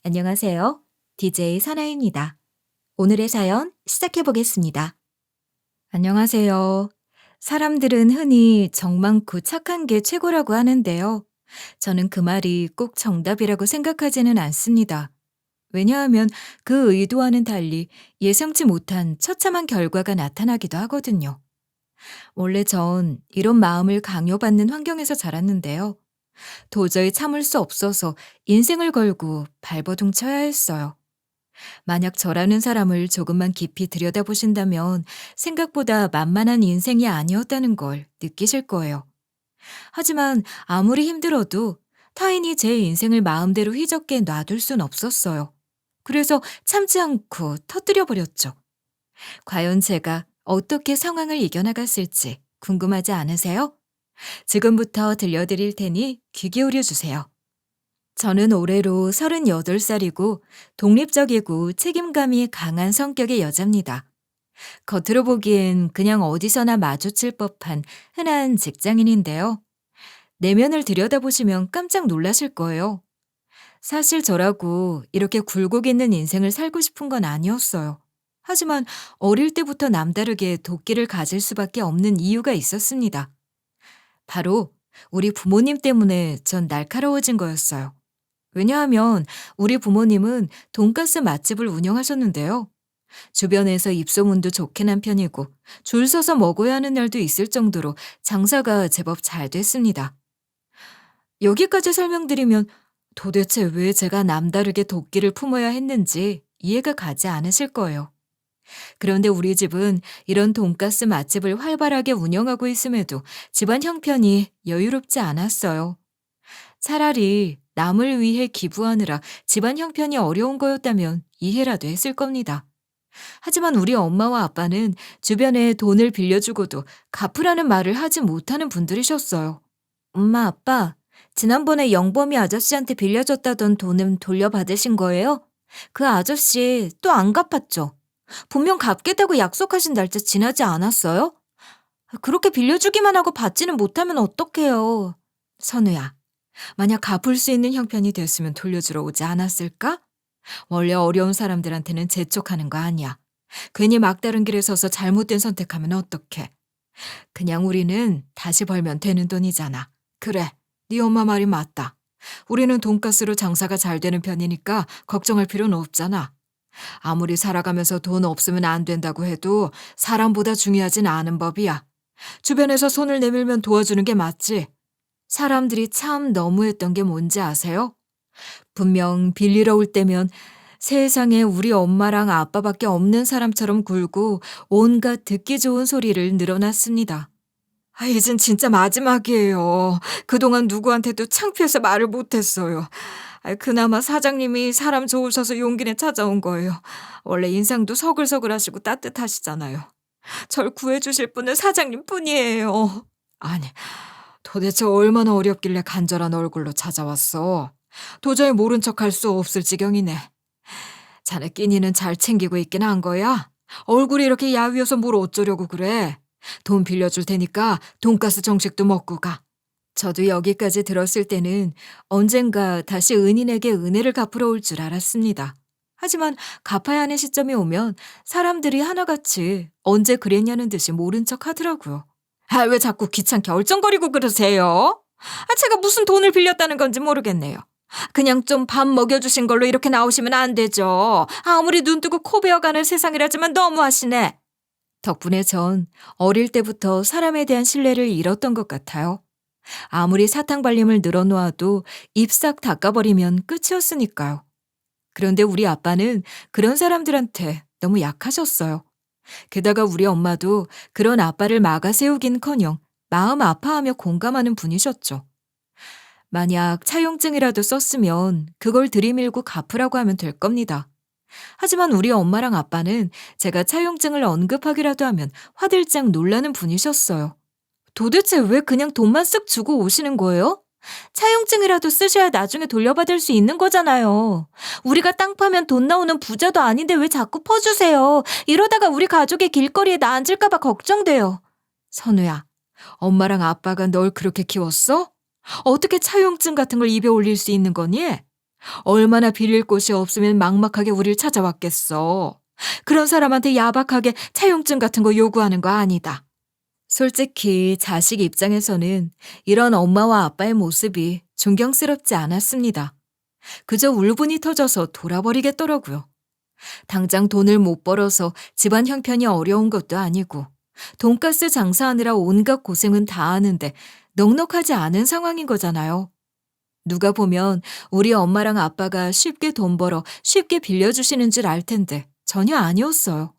안녕하세요. DJ 선아입니다. 오늘의 사연 시작해 보겠습니다. 안녕하세요. 사람들은 흔히 정 많고 착한 게 최고라고 하는데요. 저는 그 말이 꼭 정답이라고 생각하지는 않습니다. 왜냐하면 그 의도와는 달리 예상치 못한 처참한 결과가 나타나기도 하거든요. 원래 전 이런 마음을 강요받는 환경에서 자랐는데요. 도저히 참을 수 없어서 인생을 걸고 발버둥 쳐야 했어요. 만약 저라는 사람을 조금만 깊이 들여다보신다면 생각보다 만만한 인생이 아니었다는 걸 느끼실 거예요. 하지만 아무리 힘들어도 타인이 제 인생을 마음대로 휘젓게 놔둘 순 없었어요. 그래서 참지 않고 터뜨려 버렸죠. 과연 제가 어떻게 상황을 이겨나갔을지 궁금하지 않으세요? 지금부터 들려드릴 테니 귀 기울여 주세요. 저는 올해로 38살이고 독립적이고 책임감이 강한 성격의 여자입니다. 겉으로 보기엔 그냥 어디서나 마주칠 법한 흔한 직장인인데요. 내면을 들여다보시면 깜짝 놀라실 거예요. 사실 저라고 이렇게 굴곡 있는 인생을 살고 싶은 건 아니었어요. 하지만 어릴 때부터 남다르게 도끼를 가질 수밖에 없는 이유가 있었습니다. 바로 우리 부모님 때문에 전 날카로워진 거였어요. 왜냐하면 우리 부모님은 돈가스 맛집을 운영하셨는데요. 주변에서 입소문도 좋게 난 편이고 줄 서서 먹어야 하는 날도 있을 정도로 장사가 제법 잘 됐습니다. 여기까지 설명드리면 도대체 왜 제가 남다르게 도끼를 품어야 했는지 이해가 가지 않으실 거예요. 그런데 우리 집은 이런 돈가스 맛집을 활발하게 운영하고 있음에도 집안 형편이 여유롭지 않았어요. 차라리 남을 위해 기부하느라 집안 형편이 어려운 거였다면 이해라도 했을 겁니다. 하지만 우리 엄마와 아빠는 주변에 돈을 빌려주고도 갚으라는 말을 하지 못하는 분들이셨어요. 엄마, 아빠, 지난번에 영범이 아저씨한테 빌려줬다던 돈은 돌려받으신 거예요? 그 아저씨 또 안 갚았죠? 분명 갚겠다고 약속하신 날짜 지나지 않았어요? 그렇게 빌려주기만 하고 받지는 못하면 어떡해요? 선우야, 만약 갚을 수 있는 형편이 됐으면 돌려주러 오지 않았을까? 원래 어려운 사람들한테는 재촉하는 거 아니야. 괜히 막다른 길에 서서 잘못된 선택하면 어떡해. 그냥 우리는 다시 벌면 되는 돈이잖아. 그래, 네 엄마 말이 맞다. 우리는 돈가스로 장사가 잘 되는 편이니까 걱정할 필요는 없잖아. 아무리 살아가면서 돈 없으면 안 된다고 해도 사람보다 중요하진 않은 법이야. 주변에서 손을 내밀면 도와주는 게 맞지. 사람들이 참 너무했던 게 뭔지 아세요? 분명 빌리러 올 때면 세상에 우리 엄마랑 아빠밖에 없는 사람처럼 굴고 온갖 듣기 좋은 소리를 늘어놨습니다. 이젠 진짜 마지막이에요. 그동안 누구한테도 창피해서 말을 못했어요. 그나마 사장님이 사람 좋으셔서 용기 내 찾아온 거예요. 원래 인상도 서글서글하시고 따뜻하시잖아요. 절 구해주실 분은 사장님 뿐이에요. 아니, 도대체 얼마나 어렵길래 간절한 얼굴로 찾아왔어. 도저히 모른 척 할 수 없을 지경이네. 자네 끼니는 잘 챙기고 있긴 한 거야? 얼굴이 이렇게 야위어서 뭘 어쩌려고 그래? 돈 빌려줄 테니까 돈가스 정식도 먹고 가. 저도 여기까지 들었을 때는 언젠가 다시 은인에게 은혜를 갚으러 올 줄 알았습니다. 하지만 갚아야 하는 시점이 오면 사람들이 하나같이 언제 그랬냐는 듯이 모른 척 하더라고요. 왜 자꾸 귀찮게 얼쩡거리고 그러세요? 제가 무슨 돈을 빌렸다는 건지 모르겠네요. 그냥 좀 밥 먹여주신 걸로 이렇게 나오시면 안 되죠. 아무리 눈 뜨고 코 베어가는 세상이라지만 너무하시네. 덕분에 전 어릴 때부터 사람에 대한 신뢰를 잃었던 것 같아요. 아무리 사탕발림을 늘어놓아도 잎싹 닦아버리면 끝이었으니까요. 그런데 우리 아빠는 그런 사람들한테 너무 약하셨어요. 게다가 우리 엄마도 그런 아빠를 막아세우긴커녕 마음 아파하며 공감하는 분이셨죠. 만약 차용증이라도 썼으면 그걸 들이밀고 갚으라고 하면 될 겁니다. 하지만 우리 엄마랑 아빠는 제가 차용증을 언급하기라도 하면 화들짝 놀라는 분이셨어요. 도대체 왜 그냥 돈만 쓱 주고 오시는 거예요? 차용증이라도 쓰셔야 나중에 돌려받을 수 있는 거잖아요. 우리가 땅 파면 돈 나오는 부자도 아닌데 왜 자꾸 퍼주세요. 이러다가 우리 가족이 길거리에 나 앉을까 봐 걱정돼요. 선우야, 엄마랑 아빠가 널 그렇게 키웠어? 어떻게 차용증 같은 걸 입에 올릴 수 있는 거니? 얼마나 빌릴 곳이 없으면 막막하게 우릴 찾아왔겠어. 그런 사람한테 야박하게 차용증 같은 거 요구하는 거 아니다. 솔직히 자식 입장에서는 이런 엄마와 아빠의 모습이 존경스럽지 않았습니다. 그저 울분이 터져서 돌아버리겠더라고요. 당장 돈을 못 벌어서 집안 형편이 어려운 것도 아니고 돈가스 장사하느라 온갖 고생은 다 하는데 넉넉하지 않은 상황인 거잖아요. 누가 보면 우리 엄마랑 아빠가 쉽게 돈 벌어 쉽게 빌려주시는 줄 알 텐데 전혀 아니었어요.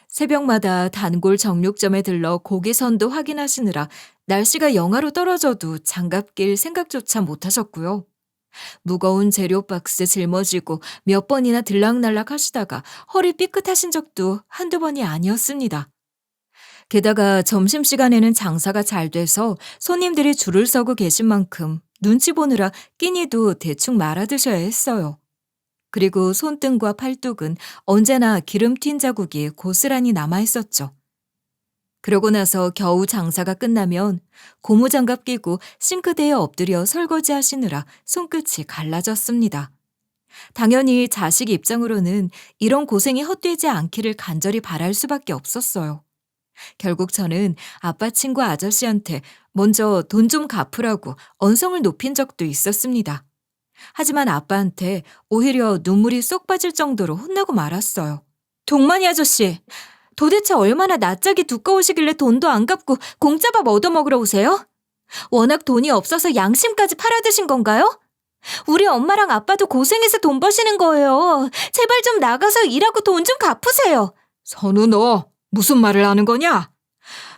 새벽마다 단골 정육점에 들러 고기 선도 확인하시느라 날씨가 영하로 떨어져도 장갑 낄 생각조차 못 하셨고요. 무거운 재료 박스 짊어지고 몇 번이나 들락날락 하시다가 허리 삐끗하신 적도 한두 번이 아니었습니다. 게다가 점심시간에는 장사가 잘 돼서 손님들이 줄을 서고 계신 만큼 눈치 보느라 끼니도 대충 말아 드셔야 했어요. 그리고 손등과 팔뚝은 언제나 기름 튄 자국이 고스란히 남아 있었죠. 그러고 나서 겨우 장사가 끝나면 고무장갑 끼고 싱크대에 엎드려 설거지 하시느라 손끝이 갈라졌습니다. 당연히 자식 입장으로는 이런 고생이 헛되지 않기를 간절히 바랄 수밖에 없었어요. 결국 저는 아빠 친구 아저씨한테 먼저 돈 좀 갚으라고 언성을 높인 적도 있었습니다. 하지만 아빠한테 오히려 눈물이 쏙 빠질 정도로 혼나고 말았어요. 동만이 아저씨, 도대체 얼마나 낯짝이 두꺼우시길래 돈도 안 갚고 공짜밥 얻어먹으러 오세요? 워낙 돈이 없어서 양심까지 팔아드신 건가요? 우리 엄마랑 아빠도 고생해서 돈 버시는 거예요. 제발 좀 나가서 일하고 돈 좀 갚으세요. 선우, 너 무슨 말을 하는 거냐?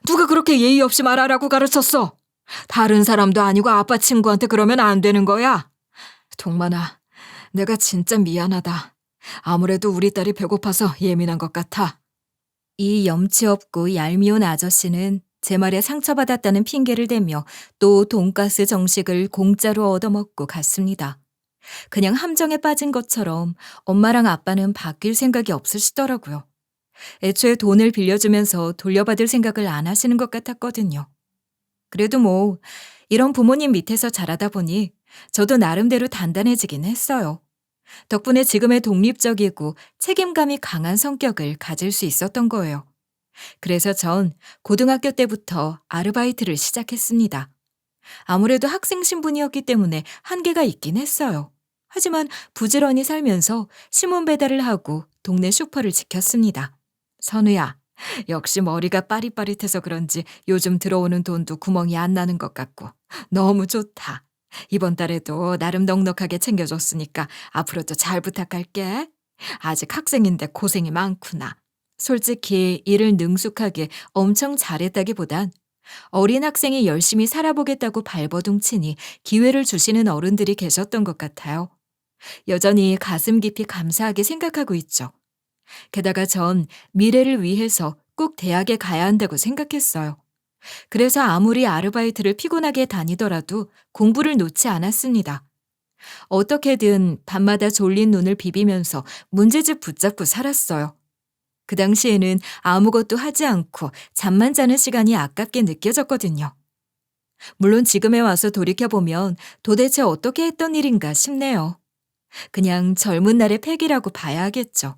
누가 그렇게 예의 없이 말하라고 가르쳤어? 다른 사람도 아니고 아빠 친구한테 그러면 안 되는 거야. 동만아, 내가 진짜 미안하다. 아무래도 우리 딸이 배고파서 예민한 것 같아. 이 염치 없고 얄미운 아저씨는 제 말에 상처받았다는 핑계를 대며 또 돈가스 정식을 공짜로 얻어먹고 갔습니다. 그냥 함정에 빠진 것처럼 엄마랑 아빠는 바뀔 생각이 없으시더라고요. 애초에 돈을 빌려주면서 돌려받을 생각을 안 하시는 것 같았거든요. 그래도 뭐 이런 부모님 밑에서 자라다 보니 저도 나름대로 단단해지긴 했어요. 덕분에 지금의 독립적이고 책임감이 강한 성격을 가질 수 있었던 거예요. 그래서 전 고등학교 때부터 아르바이트를 시작했습니다. 아무래도 학생 신분이었기 때문에 한계가 있긴 했어요. 하지만 부지런히 살면서 신문 배달을 하고 동네 슈퍼를 지켰습니다. 선우야, 역시 머리가 빠릿빠릿해서 그런지 요즘 들어오는 돈도 구멍이 안 나는 것 같고 너무 좋다. 이번 달에도 나름 넉넉하게 챙겨줬으니까 앞으로도 잘 부탁할게. 아직 학생인데 고생이 많구나. 솔직히 일을 능숙하게 엄청 잘했다기보단 어린 학생이 열심히 살아보겠다고 발버둥 치니 기회를 주시는 어른들이 계셨던 것 같아요. 여전히 가슴 깊이 감사하게 생각하고 있죠. 게다가 전 미래를 위해서 꼭 대학에 가야 한다고 생각했어요. 그래서 아무리 아르바이트를 피곤하게 다니더라도 공부를 놓지 않았습니다. 어떻게든 밤마다 졸린 눈을 비비면서 문제집 붙잡고 살았어요. 그 당시에는 아무것도 하지 않고 잠만 자는 시간이 아깝게 느껴졌거든요. 물론 지금에 와서 돌이켜보면 도대체 어떻게 했던 일인가 싶네요. 그냥 젊은 날의 패기라고 봐야 하겠죠.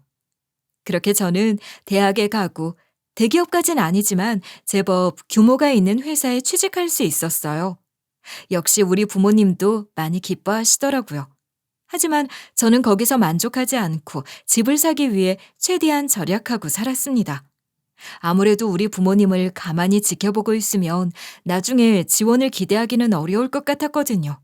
그렇게 저는 대학에 가고 대기업까진 아니지만 제법 규모가 있는 회사에 취직할 수 있었어요. 역시 우리 부모님도 많이 기뻐하시더라고요. 하지만 저는 거기서 만족하지 않고 집을 사기 위해 최대한 절약하고 살았습니다. 아무래도 우리 부모님을 가만히 지켜보고 있으면 나중에 지원을 기대하기는 어려울 것 같았거든요.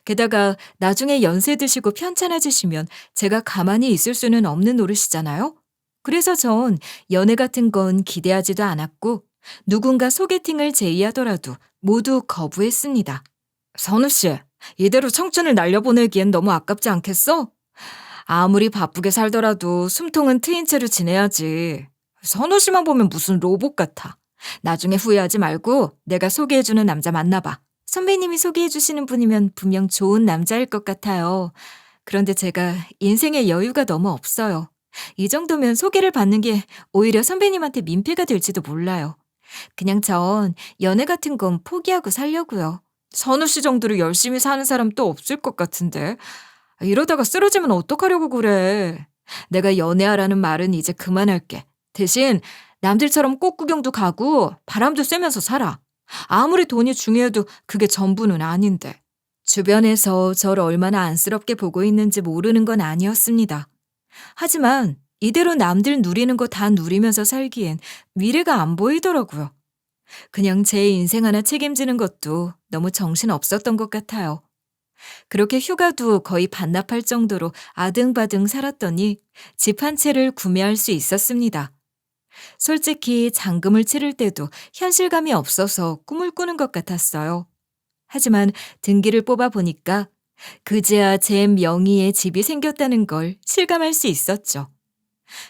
게다가 나중에 연세 드시고 편찮아지시면 제가 가만히 있을 수는 없는 노릇이잖아요. 그래서 전 연애 같은 건 기대하지도 않았고 누군가 소개팅을 제의하더라도 모두 거부했습니다. 선우 씨, 이대로 청춘을 날려보내기엔 너무 아깝지 않겠어? 아무리 바쁘게 살더라도 숨통은 트인 채로 지내야지. 선우 씨만 보면 무슨 로봇 같아. 나중에 후회하지 말고 내가 소개해주는 남자 만나봐. 선배님이 소개해주시는 분이면 분명 좋은 남자일 것 같아요. 그런데 제가 인생에 여유가 너무 없어요. 이 정도면 소개를 받는 게 오히려 선배님한테 민폐가 될지도 몰라요. 그냥 전 연애 같은 건 포기하고 살려고요. 선우 씨 정도로 열심히 사는 사람 또 없을 것 같은데. 이러다가 쓰러지면 어떡하려고 그래. 내가 연애하라는 말은 이제 그만할게. 대신 남들처럼 꽃구경도 가고 바람도 쐬면서 살아. 아무리 돈이 중요해도 그게 전부는 아닌데. 주변에서 저를 얼마나 안쓰럽게 보고 있는지 모르는 건 아니었습니다. 하지만 이대로 남들 누리는 거 다 누리면서 살기엔 미래가 안 보이더라고요. 그냥 제 인생 하나 책임지는 것도 너무 정신 없었던 것 같아요. 그렇게 휴가도 거의 반납할 정도로 아등바등 살았더니 집 한 채를 구매할 수 있었습니다. 솔직히 잔금을 치를 때도 현실감이 없어서 꿈을 꾸는 것 같았어요. 하지만 등기를 뽑아 보니까 그제야 제 명의의 집이 생겼다는 걸 실감할 수 있었죠.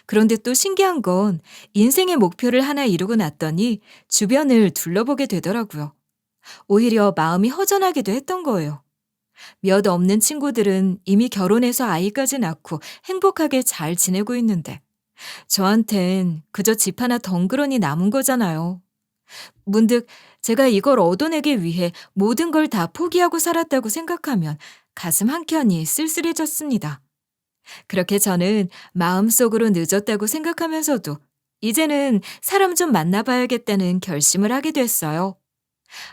그런데 또 신기한 건 인생의 목표를 하나 이루고 났더니 주변을 둘러보게 되더라고요. 오히려 마음이 허전하기도 했던 거예요. 몇 없는 친구들은 이미 결혼해서 아이까지 낳고 행복하게 잘 지내고 있는데 저한텐 그저 집 하나 덩그러니 남은 거잖아요. 문득 제가 이걸 얻어내기 위해 모든 걸 다 포기하고 살았다고 생각하면 가슴 한켠이 쓸쓸해졌습니다. 그렇게 저는 마음속으로 늦었다고 생각하면서도 이제는 사람 좀 만나봐야겠다는 결심을 하게 됐어요.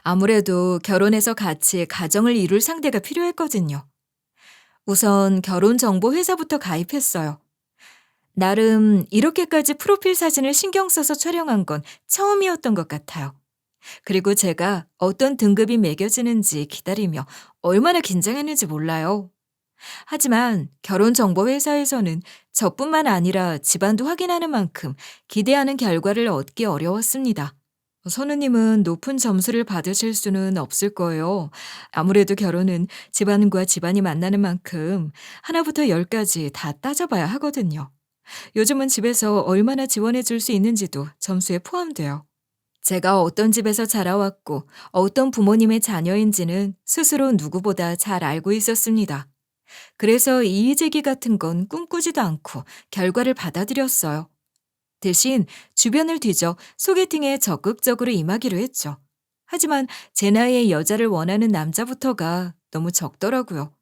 아무래도 결혼해서 같이 가정을 이룰 상대가 필요했거든요. 우선 결혼정보회사부터 가입했어요. 나름 이렇게까지 프로필 사진을 신경 써서 촬영한 건 처음이었던 것 같아요. 그리고 제가 어떤 등급이 매겨지는지 기다리며 얼마나 긴장했는지 몰라요. 하지만 결혼정보회사에서는 저뿐만 아니라 집안도 확인하는 만큼 기대하는 결과를 얻기 어려웠습니다. 선우님은 높은 점수를 받으실 수는 없을 거예요. 아무래도 결혼은 집안과 집안이 만나는 만큼 하나부터 열까지 다 따져봐야 하거든요. 요즘은 집에서 얼마나 지원해 줄 수 있는지도 점수에 포함돼요. 제가 어떤 집에서 자라왔고 어떤 부모님의 자녀인지는 스스로 누구보다 잘 알고 있었습니다. 그래서 이의제기 같은 건 꿈꾸지도 않고 결과를 받아들였어요. 대신 주변을 뒤져 소개팅에 적극적으로 임하기로 했죠. 하지만 제 나이의 여자를 원하는 남자부터가 너무 적더라고요.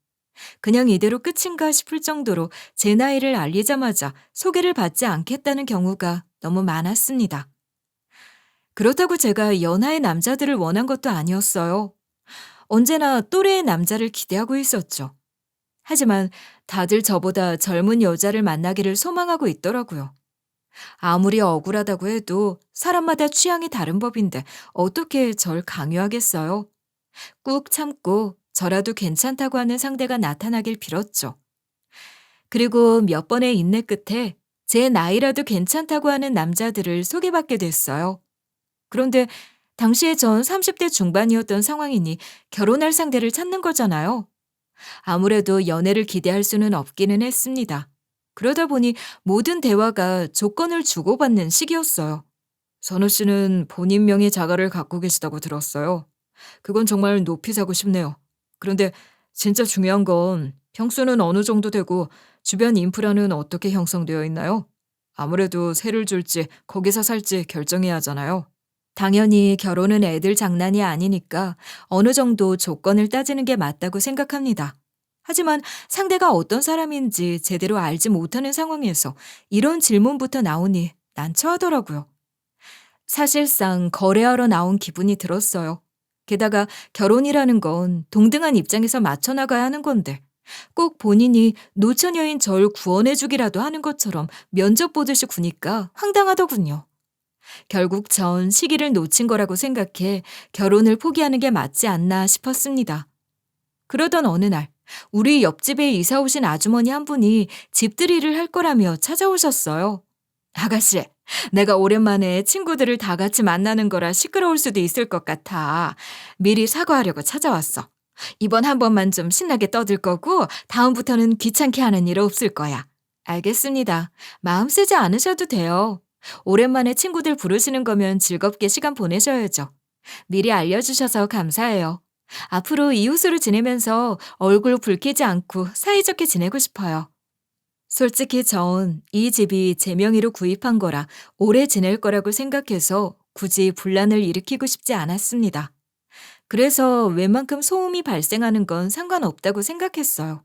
그냥 이대로 끝인가 싶을 정도로 제 나이를 알리자마자 소개를 받지 않겠다는 경우가 너무 많았습니다. 그렇다고 제가 연하의 남자들을 원한 것도 아니었어요. 언제나 또래의 남자를 기대하고 있었죠. 하지만 다들 저보다 젊은 여자를 만나기를 소망하고 있더라고요. 아무리 억울하다고 해도 사람마다 취향이 다른 법인데 어떻게 절 강요하겠어요? 꾹 참고 저라도 괜찮다고 하는 상대가 나타나길 빌었죠. 그리고 몇 번의 인내 끝에 제 나이라도 괜찮다고 하는 남자들을 소개받게 됐어요. 그런데 당시에 전 30대 중반이었던 상황이니 결혼할 상대를 찾는 거잖아요. 아무래도 연애를 기대할 수는 없기는 했습니다. 그러다 보니 모든 대화가 조건을 주고받는 시기였어요. 선우 씨는 본인 명의 자가를 갖고 계시다고 들었어요. 그건 정말 높이 사고 싶네요. 그런데 진짜 중요한 건 평수는 어느 정도 되고 주변 인프라는 어떻게 형성되어 있나요? 아무래도 세를 줄지 거기서 살지 결정해야 하잖아요. 당연히 결혼은 애들 장난이 아니니까 어느 정도 조건을 따지는 게 맞다고 생각합니다. 하지만 상대가 어떤 사람인지 제대로 알지 못하는 상황에서 이런 질문부터 나오니 난처하더라고요. 사실상 거래하러 나온 기분이 들었어요. 게다가 결혼이라는 건 동등한 입장에서 맞춰 나가야 하는 건데 꼭 본인이 노처녀인 절 구원해주기라도 하는 것처럼 면접 보듯이 구니까 황당하더군요. 결국 전 시기를 놓친 거라고 생각해 결혼을 포기하는 게 맞지 않나 싶었습니다. 그러던 어느 날 우리 옆집에 이사 오신 아주머니 한 분이 집들이를 할 거라며 찾아오셨어요. 아가씨, 내가 오랜만에 친구들을 다 같이 만나는 거라 시끄러울 수도 있을 것 같아. 미리 사과하려고 찾아왔어. 이번 한 번만 좀 신나게 떠들 거고 다음부터는 귀찮게 하는 일 없을 거야. 알겠습니다. 마음 쓰지 않으셔도 돼요. 오랜만에 친구들 부르시는 거면 즐겁게 시간 보내셔야죠. 미리 알려주셔서 감사해요. 앞으로 이웃으로 지내면서 얼굴 붉히지 않고 사이좋게 지내고 싶어요. 솔직히 전 이 집이 제 명의로 구입한 거라 오래 지낼 거라고 생각해서 굳이 분란을 일으키고 싶지 않았습니다. 그래서 웬만큼 소음이 발생하는 건 상관없다고 생각했어요.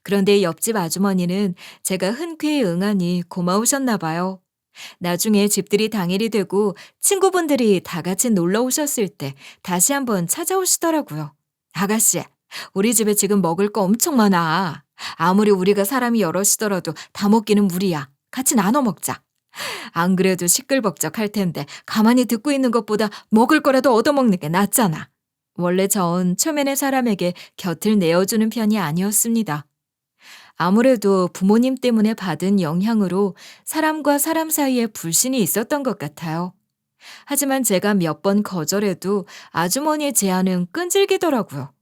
그런데 옆집 아주머니는 제가 흔쾌히 응하니 고마우셨나 봐요. 나중에 집들이 당일이 되고 친구분들이 다 같이 놀러 오셨을 때 다시 한번 찾아오시더라고요. 아가씨, 우리 집에 지금 먹을 거 엄청 많아. 아무리 우리가 사람이 여럿이더라도 다 먹기는 무리야. 같이 나눠 먹자. 안 그래도 시끌벅적할 텐데 가만히 듣고 있는 것보다 먹을 거라도 얻어먹는 게 낫잖아. 원래 전 초면에 사람에게 곁을 내어주는 편이 아니었습니다. 아무래도 부모님 때문에 받은 영향으로 사람과 사람 사이에 불신이 있었던 것 같아요. 하지만 제가 몇 번 거절해도 아주머니의 제안은 끈질기더라고요.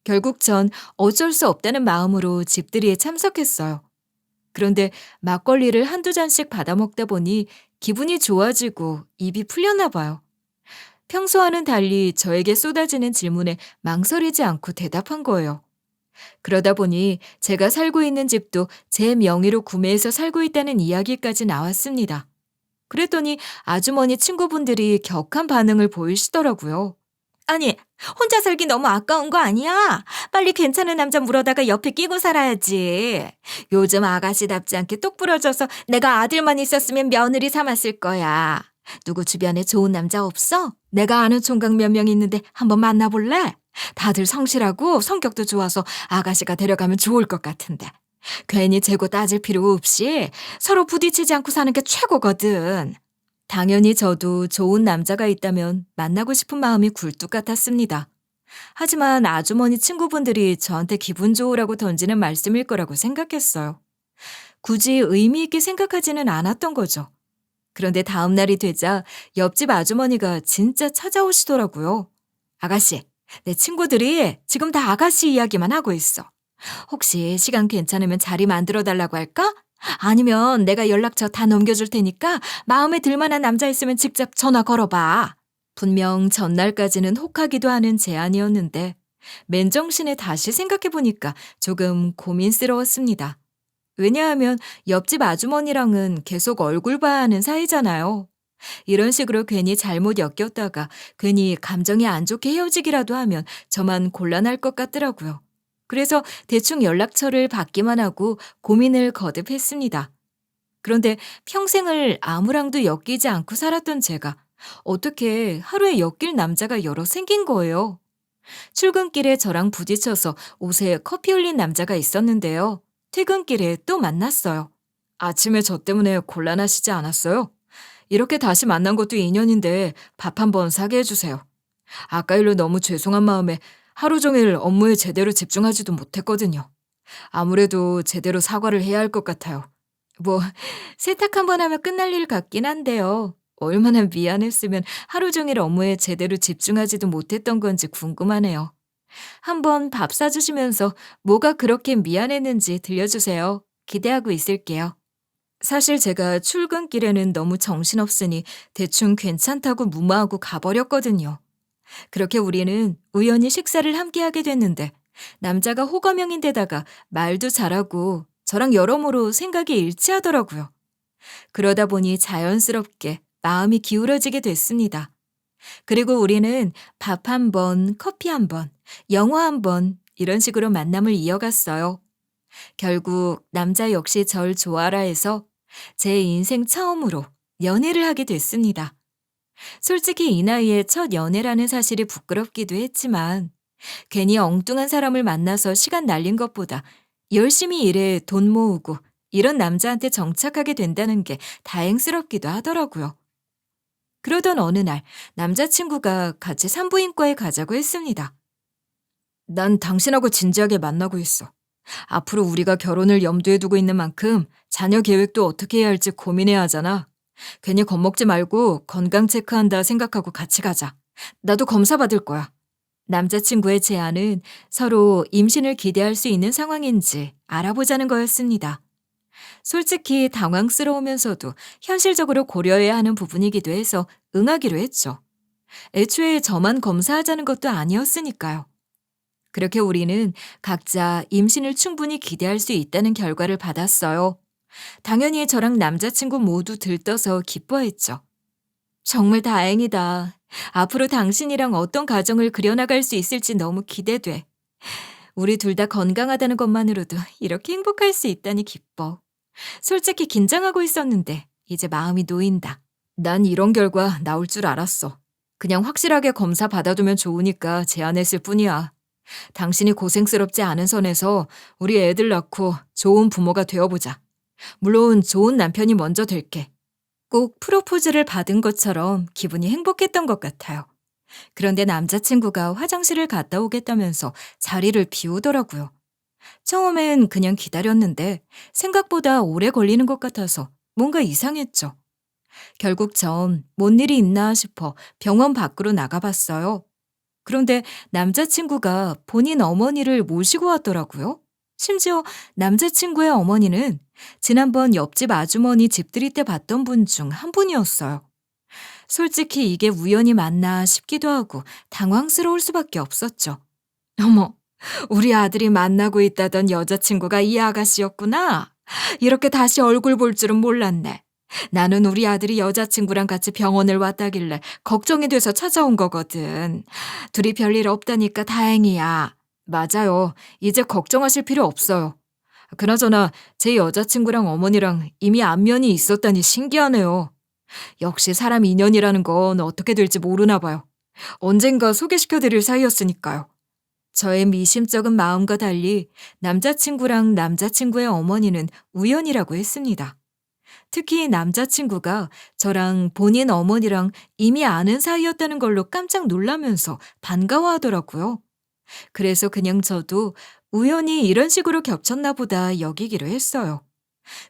결국 전 어쩔 수 없다는 마음으로 집들이에 참석했어요. 그런데 막걸리를 한두 잔씩 받아 먹다 보니 기분이 좋아지고 입이 풀렸나 봐요. 평소와는 달리 저에게 쏟아지는 질문에 망설이지 않고 대답한 거예요. 그러다 보니 제가 살고 있는 집도 제 명의로 구매해서 살고 있다는 이야기까지 나왔습니다. 그랬더니 아주머니 친구분들이 격한 반응을 보이시더라고요. 아니, 혼자 살기 너무 아까운 거 아니야? 빨리 괜찮은 남자 물어다가 옆에 끼고 살아야지. 요즘 아가씨답지 않게 똑 부러져서 내가 아들만 있었으면 며느리 삼았을 거야. 누구 주변에 좋은 남자 없어? 내가 아는 총각 몇 명 있는데 한번 만나볼래? 다들 성실하고 성격도 좋아서 아가씨가 데려가면 좋을 것 같은데. 괜히 재고 따질 필요 없이 서로 부딪히지 않고 사는 게 최고거든. 당연히 저도 좋은 남자가 있다면 만나고 싶은 마음이 굴뚝 같았습니다. 하지만 아주머니 친구분들이 저한테 기분 좋으라고 던지는 말씀일 거라고 생각했어요. 굳이 의미 있게 생각하지는 않았던 거죠. 그런데 다음 날이 되자 옆집 아주머니가 진짜 찾아오시더라고요. 아가씨, 내 친구들이 지금 다 아가씨 이야기만 하고 있어. 혹시 시간 괜찮으면 자리 만들어 달라고 할까? 아니면 내가 연락처 다 넘겨줄 테니까 마음에 들 만한 남자 있으면 직접 전화 걸어봐. 분명 전날까지는 혹하기도 하는 제안이었는데 맨정신에 다시 생각해보니까 조금 고민스러웠습니다. 왜냐하면 옆집 아주머니랑은 계속 얼굴 봐야 하는 사이잖아요. 이런 식으로 괜히 잘못 엮였다가 괜히 감정이 안 좋게 헤어지기라도 하면 저만 곤란할 것 같더라고요. 그래서 대충 연락처를 받기만 하고 고민을 거듭했습니다. 그런데 평생을 아무랑도 엮이지 않고 살았던 제가 어떻게 하루에 엮일 남자가 여러 생긴 거예요. 출근길에 저랑 부딪혀서 옷에 커피 흘린 남자가 있었는데요. 퇴근길에 또 만났어요. 아침에 저 때문에 곤란하시지 않았어요? 이렇게 다시 만난 것도 인연인데 밥 한번 사게 해주세요. 아까 일로 너무 죄송한 마음에 하루 종일 업무에 제대로 집중하지도 못했거든요. 아무래도 제대로 사과를 해야 할 것 같아요. 뭐 세탁 한번 하면 끝날 일 같긴 한데요. 얼마나 미안했으면 하루 종일 업무에 제대로 집중하지도 못했던 건지 궁금하네요. 한번 밥 사주시면서 뭐가 그렇게 미안했는지 들려주세요. 기대하고 있을게요. 사실 제가 출근길에는 너무 정신없으니 대충 괜찮다고 무마하고 가버렸거든요. 그렇게 우리는 우연히 식사를 함께 하게 됐는데 남자가 호감형인데다가 말도 잘하고 저랑 여러모로 생각이 일치하더라고요. 그러다 보니 자연스럽게 마음이 기울어지게 됐습니다. 그리고 우리는 밥 한 번, 커피 한 번, 영화 한 번 이런 식으로 만남을 이어갔어요. 결국 남자 역시 절 좋아라 해서 제 인생 처음으로 연애를 하게 됐습니다. 솔직히 이 나이에 첫 연애라는 사실이 부끄럽기도 했지만 괜히 엉뚱한 사람을 만나서 시간 날린 것보다 열심히 일해 돈 모으고 이런 남자한테 정착하게 된다는 게 다행스럽기도 하더라고요. 그러던 어느 날 남자친구가 같이 산부인과에 가자고 했습니다. 난 당신하고 진지하게 만나고 있어. 앞으로 우리가 결혼을 염두에 두고 있는 만큼 자녀 계획도 어떻게 해야 할지 고민해야 하잖아. 괜히 겁먹지 말고 건강 체크한다 생각하고 같이 가자. 나도 검사 받을 거야. 남자친구의 제안은 서로 임신을 기대할 수 있는 상황인지 알아보자는 거였습니다. 솔직히 당황스러우면서도 현실적으로 고려해야 하는 부분이기도 해서 응하기로 했죠. 애초에 저만 검사하자는 것도 아니었으니까요. 그렇게 우리는 각자 임신을 충분히 기대할 수 있다는 결과를 받았어요. 당연히 저랑 남자친구 모두 들떠서 기뻐했죠. 정말 다행이다. 앞으로 당신이랑 어떤 가정을 그려나갈 수 있을지 너무 기대돼. 우리 둘 다 건강하다는 것만으로도 이렇게 행복할 수 있다니 기뻐. 솔직히 긴장하고 있었는데 이제 마음이 놓인다. 난 이런 결과 나올 줄 알았어. 그냥 확실하게 검사 받아두면 좋으니까 제안했을 뿐이야. 당신이 고생스럽지 않은 선에서 우리 애들 낳고 좋은 부모가 되어보자. 물론 좋은 남편이 먼저 될게. 꼭 프로포즈를 받은 것처럼 기분이 행복했던 것 같아요. 그런데 남자친구가 화장실을 갔다 오겠다면서 자리를 비우더라고요. 처음엔 그냥 기다렸는데 생각보다 오래 걸리는 것 같아서 뭔가 이상했죠. 결국 전 뭔 일이 있나 싶어 병원 밖으로 나가봤어요. 그런데 남자친구가 본인 어머니를 모시고 왔더라고요. 심지어 남자친구의 어머니는 지난번 옆집 아주머니 집들이 때 봤던 분 중 한 분이었어요. 솔직히 이게 우연이 맞나 싶기도 하고 당황스러울 수밖에 없었죠. 어머, 우리 아들이 만나고 있다던 여자친구가 이 아가씨였구나. 이렇게 다시 얼굴 볼 줄은 몰랐네. 나는 우리 아들이 여자친구랑 같이 병원을 왔다길래 걱정이 돼서 찾아온 거거든. 둘이 별일 없다니까 다행이야. 맞아요. 이제 걱정하실 필요 없어요. 그나저나 제 여자친구랑 어머니랑 이미 안면이 있었다니 신기하네요. 역시 사람 인연이라는 건 어떻게 될지 모르나 봐요. 언젠가 소개시켜드릴 사이였으니까요. 저의 미심쩍은 마음과 달리 남자친구랑 남자친구의 어머니는 우연이라고 했습니다. 특히 남자친구가 저랑 본인 어머니랑 이미 아는 사이였다는 걸로 깜짝 놀라면서 반가워하더라고요. 그래서 그냥 저도 우연히 이런 식으로 겹쳤나 보다 여기기로 했어요.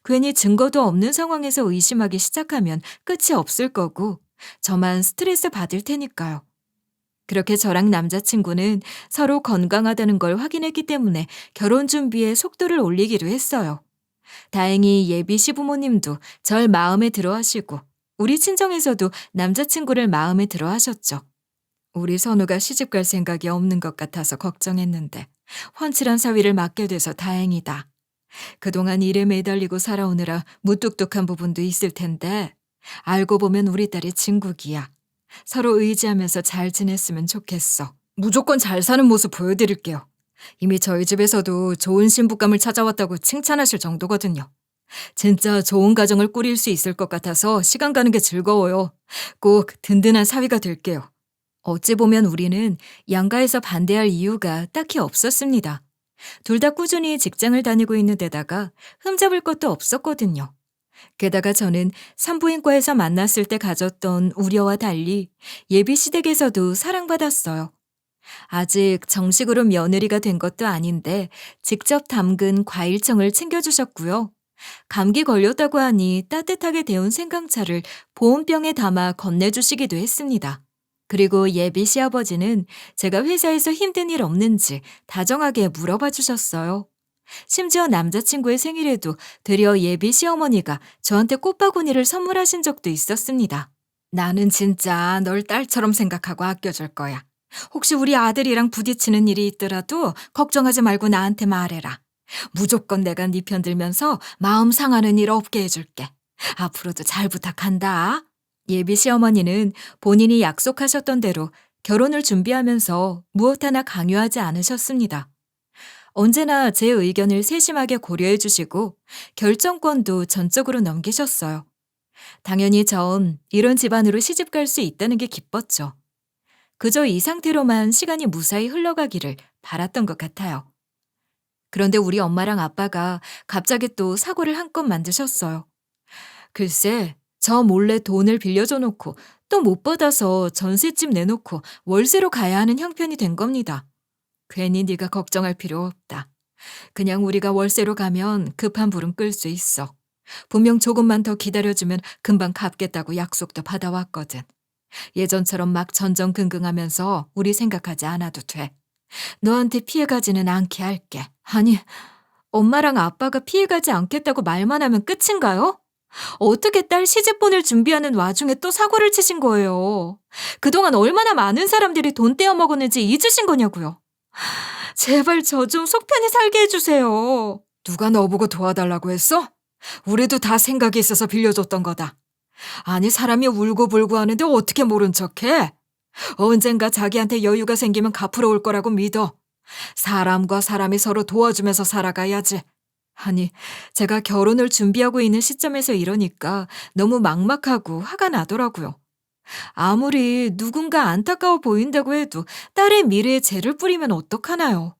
괜히 증거도 없는 상황에서 의심하기 시작하면 끝이 없을 거고 저만 스트레스 받을 테니까요. 그렇게 저랑 남자친구는 서로 건강하다는 걸 확인했기 때문에 결혼 준비에 속도를 올리기로 했어요. 다행히 예비 시부모님도 절 마음에 들어 하시고 우리 친정에서도 남자친구를 마음에 들어 하셨죠. 우리 선우가 시집갈 생각이 없는 것 같아서 걱정했는데 훤칠한 사위를 맡게 돼서 다행이다. 그동안 일에 매달리고 살아오느라 무뚝뚝한 부분도 있을 텐데 알고 보면 우리 딸이 진국이야. 서로 의지하면서 잘 지냈으면 좋겠어. 무조건 잘 사는 모습 보여드릴게요. 이미 저희 집에서도 좋은 신부감을 찾아왔다고 칭찬하실 정도거든요. 진짜 좋은 가정을 꾸릴 수 있을 것 같아서 시간 가는 게 즐거워요. 꼭 든든한 사위가 될게요. 어찌 보면 우리는 양가에서 반대할 이유가 딱히 없었습니다. 둘 다 꾸준히 직장을 다니고 있는 데다가 흠잡을 것도 없었거든요. 게다가 저는 산부인과에서 만났을 때 가졌던 우려와 달리 예비 시댁에서도 사랑받았어요. 아직 정식으로 며느리가 된 것도 아닌데 직접 담근 과일청을 챙겨주셨고요. 감기 걸렸다고 하니 따뜻하게 데운 생강차를 보온병에 담아 건네주시기도 했습니다. 그리고 예비 시아버지는 제가 회사에서 힘든 일 없는지 다정하게 물어봐 주셨어요. 심지어 남자친구의 생일에도 되려 예비 시어머니가 저한테 꽃바구니를 선물하신 적도 있었습니다. 나는 진짜 널 딸처럼 생각하고 아껴줄 거야. 혹시 우리 아들이랑 부딪히는 일이 있더라도 걱정하지 말고 나한테 말해라. 무조건 내가 네 편 들면서 마음 상하는 일 없게 해줄게. 앞으로도 잘 부탁한다. 예비 시어머니는 본인이 약속하셨던 대로 결혼을 준비하면서 무엇 하나 강요하지 않으셨습니다. 언제나 제 의견을 세심하게 고려해 주시고 결정권도 전적으로 넘기셨어요. 당연히 전 이런 집안으로 시집갈 수 있다는 게 기뻤죠. 그저 이 상태로만 시간이 무사히 흘러가기를 바랐던 것 같아요. 그런데 우리 엄마랑 아빠가 갑자기 또 사고를 한껏 만드셨어요. 글쎄, 저 몰래 돈을 빌려줘 놓고 또 못 받아서 전셋집 내놓고 월세로 가야 하는 형편이 된 겁니다. 괜히 네가 걱정할 필요 없다. 그냥 우리가 월세로 가면 급한 불은 끌 수 있어. 분명 조금만 더 기다려주면 금방 갚겠다고 약속도 받아왔거든. 예전처럼 막 전전긍긍하면서 우리 생각하지 않아도 돼. 너한테 피해가지는 않게 할게. 아니, 엄마랑 아빠가 피해가지 않겠다고 말만 하면 끝인가요? 어떻게 딸 시집보낼 준비하는 와중에 또 사고를 치신 거예요? 그동안 얼마나 많은 사람들이 돈 떼어 먹었는지 잊으신 거냐고요? 제발 저 좀 속 편히 살게 해주세요. 누가 너보고 도와달라고 했어? 우리도 다 생각이 있어서 빌려줬던 거다. 아니 사람이 울고불고 하는데 어떻게 모른 척해? 언젠가 자기한테 여유가 생기면 갚으러 올 거라고 믿어. 사람과 사람이 서로 도와주면서 살아가야지. 아니, 제가 결혼을 준비하고 있는 시점에서 이러니까 너무 막막하고 화가 나더라고요. 아무리 누군가 안타까워 보인다고 해도 딸의 미래에 죄를 뿌리면 어떡하나요?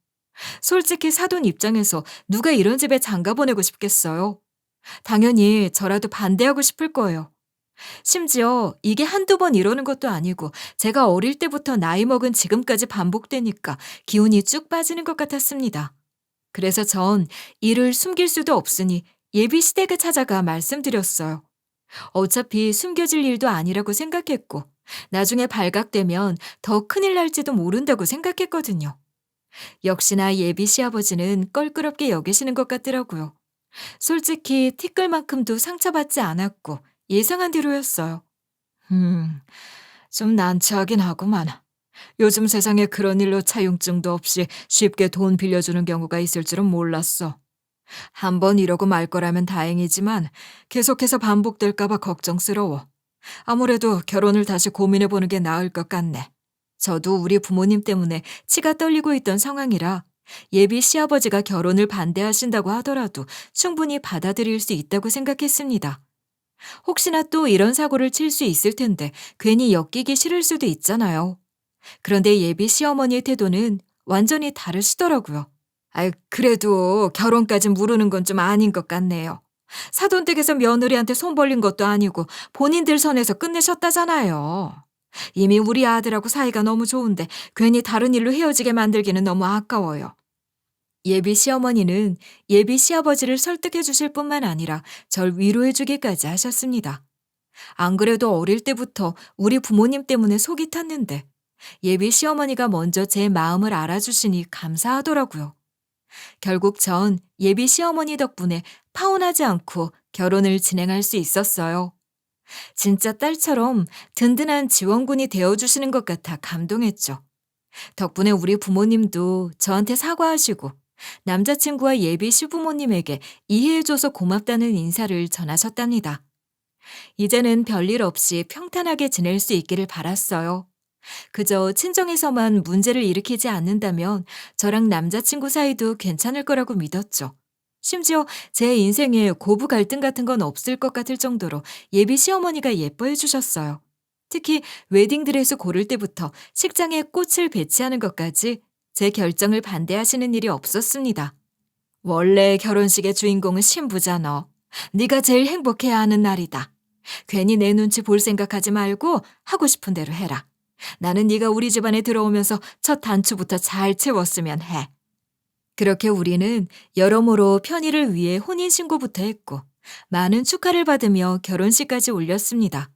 솔직히 사돈 입장에서 누가 이런 집에 장가 보내고 싶겠어요? 당연히 저라도 반대하고 싶을 거예요. 심지어 이게 한두 번 이러는 것도 아니고 제가 어릴 때부터 나이 먹은 지금까지 반복되니까 기운이 쭉 빠지는 것 같았습니다. 그래서 전 이를 숨길 수도 없으니 예비 시댁에 찾아가 말씀드렸어요. 어차피 숨겨질 일도 아니라고 생각했고 나중에 발각되면 더 큰일 날지도 모른다고 생각했거든요. 역시나 예비 시아버지는 껄끄럽게 여기시는 것 같더라고요. 솔직히 티끌만큼도 상처받지 않았고 예상한 대로였어요. 음, 좀 난처하긴 하구만. 요즘 세상에 그런 일로 차용증도 없이 쉽게 돈 빌려주는 경우가 있을 줄은 몰랐어. 한 번 이러고 말 거라면 다행이지만 계속해서 반복될까봐 걱정스러워. 아무래도 결혼을 다시 고민해보는 게 나을 것 같네. 저도 우리 부모님 때문에 치가 떨리고 있던 상황이라 예비 시아버지가 결혼을 반대하신다고 하더라도 충분히 받아들일 수 있다고 생각했습니다. 혹시나 또 이런 사고를 칠 수 있을 텐데 괜히 엮이기 싫을 수도 있잖아요. 그런데 예비 시어머니의 태도는 완전히 다르시더라고요. 그래도 결혼까지 무르는 건 좀 아닌 것 같네요. 사돈댁에서 며느리한테 손 벌린 것도 아니고 본인들 선에서 끝내셨다잖아요. 이미 우리 아들하고 사이가 너무 좋은데 괜히 다른 일로 헤어지게 만들기는 너무 아까워요. 예비 시어머니는 예비 시아버지를 설득해 주실 뿐만 아니라 절 위로해 주기까지 하셨습니다. 안 그래도 어릴 때부터 우리 부모님 때문에 속이 탔는데 예비 시어머니가 먼저 제 마음을 알아주시니 감사하더라고요. 결국 전 예비 시어머니 덕분에 파혼하지 않고 결혼을 진행할 수 있었어요. 진짜 딸처럼 든든한 지원군이 되어주시는 것 같아 감동했죠. 덕분에 우리 부모님도 저한테 사과하시고 남자친구와 예비 시부모님에게 이해해줘서 고맙다는 인사를 전하셨답니다. 이제는 별일 없이 평탄하게 지낼 수 있기를 바랐어요. 그저 친정에서만 문제를 일으키지 않는다면 저랑 남자친구 사이도 괜찮을 거라고 믿었죠. 심지어 제 인생에 고부 갈등 같은 건 없을 것 같을 정도로 예비 시어머니가 예뻐해 주셨어요. 특히 웨딩드레스 고를 때부터 식장에 꽃을 배치하는 것까지 제 결정을 반대하시는 일이 없었습니다. 원래 결혼식의 주인공은 신부잖아. 네가 제일 행복해야 하는 날이다. 괜히 내 눈치 볼 생각하지 말고 하고 싶은 대로 해라. 나는 네가 우리 집안에 들어오면서 첫 단추부터 잘 채웠으면 해. 그렇게 우리는 여러모로 편의를 위해 혼인신고부터 했고 많은 축하를 받으며 결혼식까지 올렸습니다.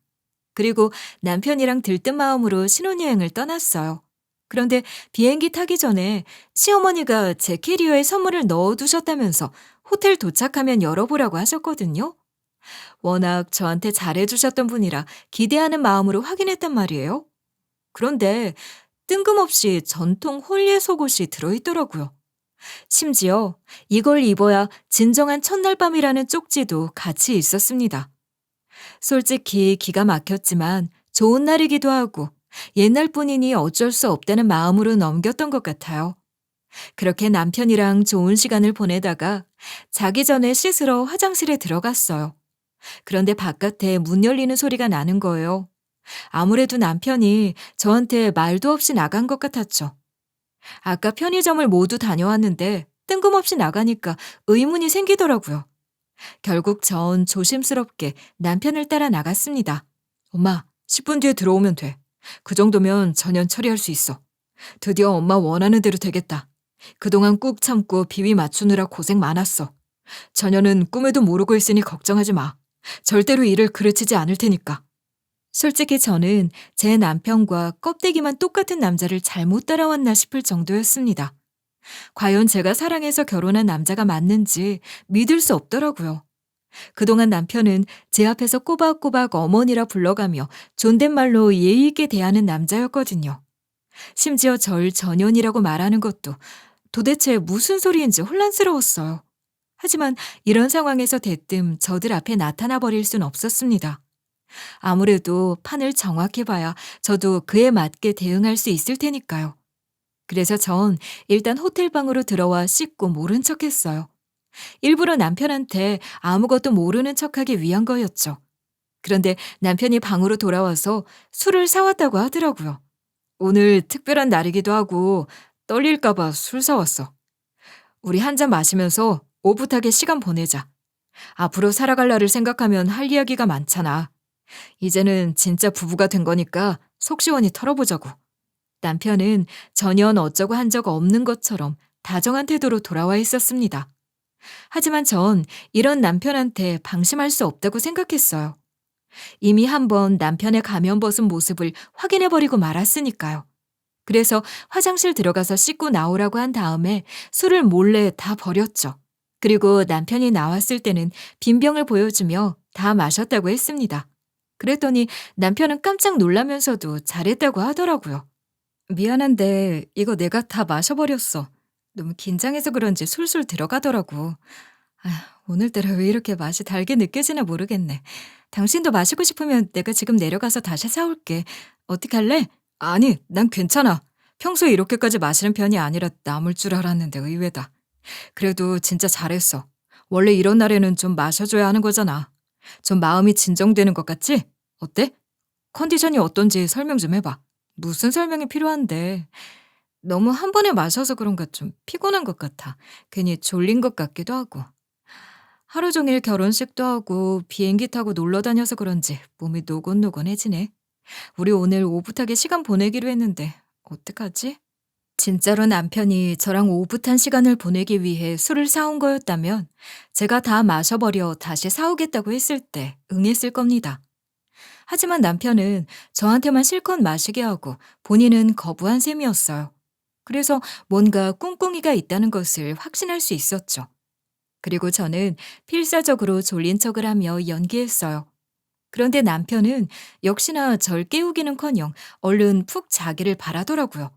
그리고 남편이랑 들뜬 마음으로 신혼여행을 떠났어요. 그런데 비행기 타기 전에 시어머니가 제 캐리어에 선물을 넣어두셨다면서 호텔 도착하면 열어보라고 하셨거든요. 워낙 저한테 잘해주셨던 분이라 기대하는 마음으로 확인했단 말이에요. 그런데 뜬금없이 전통 홀리의 속옷이 들어있더라고요. 심지어 이걸 입어야 진정한 첫날 밤이라는 쪽지도 같이 있었습니다. 솔직히 기가 막혔지만 좋은 날이기도 하고 옛날 뿐이니 어쩔 수 없다는 마음으로 넘겼던 것 같아요. 그렇게 남편이랑 좋은 시간을 보내다가 자기 전에 씻으러 화장실에 들어갔어요. 그런데 바깥에 문 열리는 소리가 나는 거예요. 아무래도 남편이 저한테 말도 없이 나간 것 같았죠. 아까 편의점을 모두 다녀왔는데 뜬금없이 나가니까 의문이 생기더라고요. 결국 전 조심스럽게 남편을 따라 나갔습니다. 엄마, 10분 뒤에 들어오면 돼. 그 정도면 전연 처리할 수 있어. 드디어 엄마 원하는 대로 되겠다. 그동안 꾹 참고 비위 맞추느라 고생 많았어. 전연은 꿈에도 모르고 있으니 걱정하지 마. 절대로 일을 그르치지 않을 테니까. 솔직히 저는 제 남편과 껍데기만 똑같은 남자를 잘못 따라왔나 싶을 정도였습니다. 과연 제가 사랑해서 결혼한 남자가 맞는지 믿을 수 없더라고요. 그동안 남편은 제 앞에서 꼬박꼬박 어머니라 불러가며 존댓말로 예의 있게 대하는 남자였거든요. 심지어 절 전연이라고 말하는 것도 도대체 무슨 소리인지 혼란스러웠어요. 하지만 이런 상황에서 대뜸 저들 앞에 나타나 버릴 순 없었습니다. 아무래도 판을 정확히 봐야 저도 그에 맞게 대응할 수 있을 테니까요. 그래서 전 일단 호텔 방으로 들어와 씻고 모른 척했어요. 일부러 남편한테 아무것도 모르는 척하기 위한 거였죠. 그런데 남편이 방으로 돌아와서 술을 사왔다고 하더라고요. 오늘 특별한 날이기도 하고 떨릴까봐 술 사왔어. 우리 한 잔 마시면서 오붓하게 시간 보내자. 앞으로 살아갈 날을 생각하면 할 이야기가 많잖아. 이제는 진짜 부부가 된 거니까 속 시원히 털어보자고. 남편은 전혀 어쩌고 한 적 없는 것처럼 다정한 태도로 돌아와 있었습니다. 하지만 전 이런 남편한테 방심할 수 없다고 생각했어요. 이미 한번 남편의 가면 벗은 모습을 확인해버리고 말았으니까요. 그래서 화장실 들어가서 씻고 나오라고 한 다음에 술을 몰래 다 버렸죠. 그리고 남편이 나왔을 때는 빈병을 보여주며 다 마셨다고 했습니다. 그랬더니 남편은 깜짝 놀라면서도 잘했다고 하더라고요. 미안한데 이거 내가 다 마셔버렸어. 너무 긴장해서 그런지 술술 들어가더라고. 오늘따라 왜 이렇게 맛이 달게 느껴지나 모르겠네. 당신도 마시고 싶으면 내가 지금 내려가서 다시 사올게. 어떻게 할래? 아니, 난 괜찮아. 평소에 이렇게까지 마시는 편이 아니라 남을 줄 알았는데 의외다. 그래도 진짜 잘했어. 원래 이런 날에는 좀 마셔줘야 하는 거잖아. 좀 마음이 진정되는 것 같지? 어때? 컨디션이 어떤지 설명 좀 해봐. 무슨 설명이 필요한데. 너무 한 번에 마셔서 그런가 좀 피곤한 것 같아. 괜히 졸린 것 같기도 하고. 하루 종일 결혼식도 하고 비행기 타고 놀러 다녀서 그런지 몸이 노곤노곤해지네. 우리 오늘 오붓하게 시간 보내기로 했는데 어떡하지? 진짜로 남편이 저랑 오붓한 시간을 보내기 위해 술을 사온 거였다면 제가 다 마셔버려 다시 사오겠다고 했을 때 응했을 겁니다. 하지만 남편은 저한테만 실컷 마시게 하고 본인은 거부한 셈이었어요. 그래서 뭔가 꿍꿍이가 있다는 것을 확신할 수 있었죠. 그리고 저는 필사적으로 졸린 척을 하며 연기했어요. 그런데 남편은 역시나 절 깨우기는커녕 얼른 푹 자기를 바라더라고요.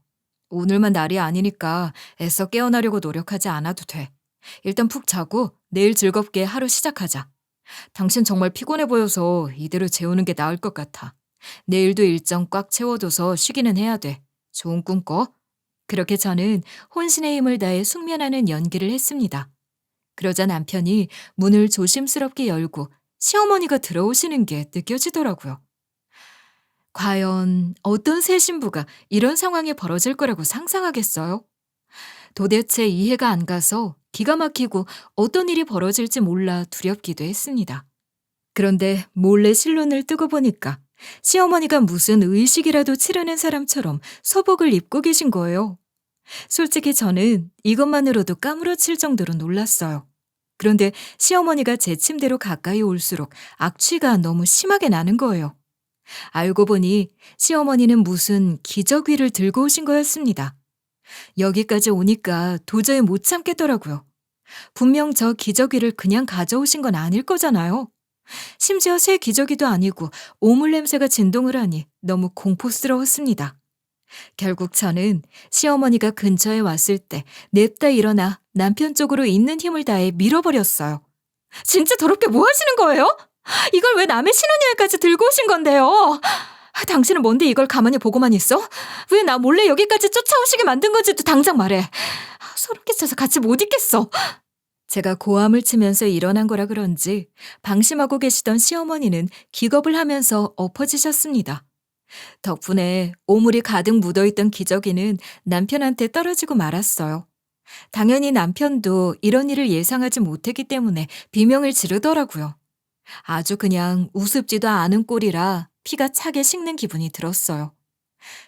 오늘만 날이 아니니까 애써 깨어나려고 노력하지 않아도 돼. 일단 푹 자고 내일 즐겁게 하루 시작하자. 당신 정말 피곤해 보여서 이대로 재우는 게 나을 것 같아. 내일도 일정 꽉 채워둬서 쉬기는 해야 돼. 좋은 꿈 꿔. 그렇게 저는 혼신의 힘을 다해 숙면하는 연기를 했습니다. 그러자 남편이 문을 조심스럽게 열고 시어머니가 들어오시는 게 느껴지더라고요. 과연 어떤 새 신부가 이런 상황이 벌어질 거라고 상상하겠어요? 도대체 이해가 안 가서 기가 막히고 어떤 일이 벌어질지 몰라 두렵기도 했습니다. 그런데 몰래 실눈을 뜨고 보니까 시어머니가 무슨 의식이라도 치르는 사람처럼 소복을 입고 계신 거예요. 솔직히 저는 이것만으로도 까무러칠 정도로 놀랐어요. 그런데 시어머니가 제 침대로 가까이 올수록 악취가 너무 심하게 나는 거예요. 알고 보니 시어머니는 무슨 기저귀를 들고 오신 거였습니다. 여기까지 오니까 도저히 못 참겠더라고요. 분명 저 기저귀를 그냥 가져오신 건 아닐 거잖아요. 심지어 새 기저귀도 아니고 오물 냄새가 진동을 하니 너무 공포스러웠습니다. 결국 저는 시어머니가 근처에 왔을 때 냅다 일어나 남편 쪽으로 있는 힘을 다해 밀어버렸어요. 진짜 더럽게 뭐 하시는 거예요? 이걸 왜 남의 신혼여행까지 들고 오신 건데요? 당신은 뭔데 이걸 가만히 보고만 있어? 왜 나 몰래 여기까지 쫓아오시게 만든 건지도 당장 말해. 소름 끼쳐서 같이 못 있겠어. 제가 고함을 치면서 일어난 거라 그런지 방심하고 계시던 시어머니는 기겁을 하면서 엎어지셨습니다. 덕분에 오물이 가득 묻어있던 기저귀는 남편한테 떨어지고 말았어요. 당연히 남편도 이런 일을 예상하지 못했기 때문에 비명을 지르더라고요. 아주 그냥 우습지도 않은 꼴이라 피가 차게 식는 기분이 들었어요.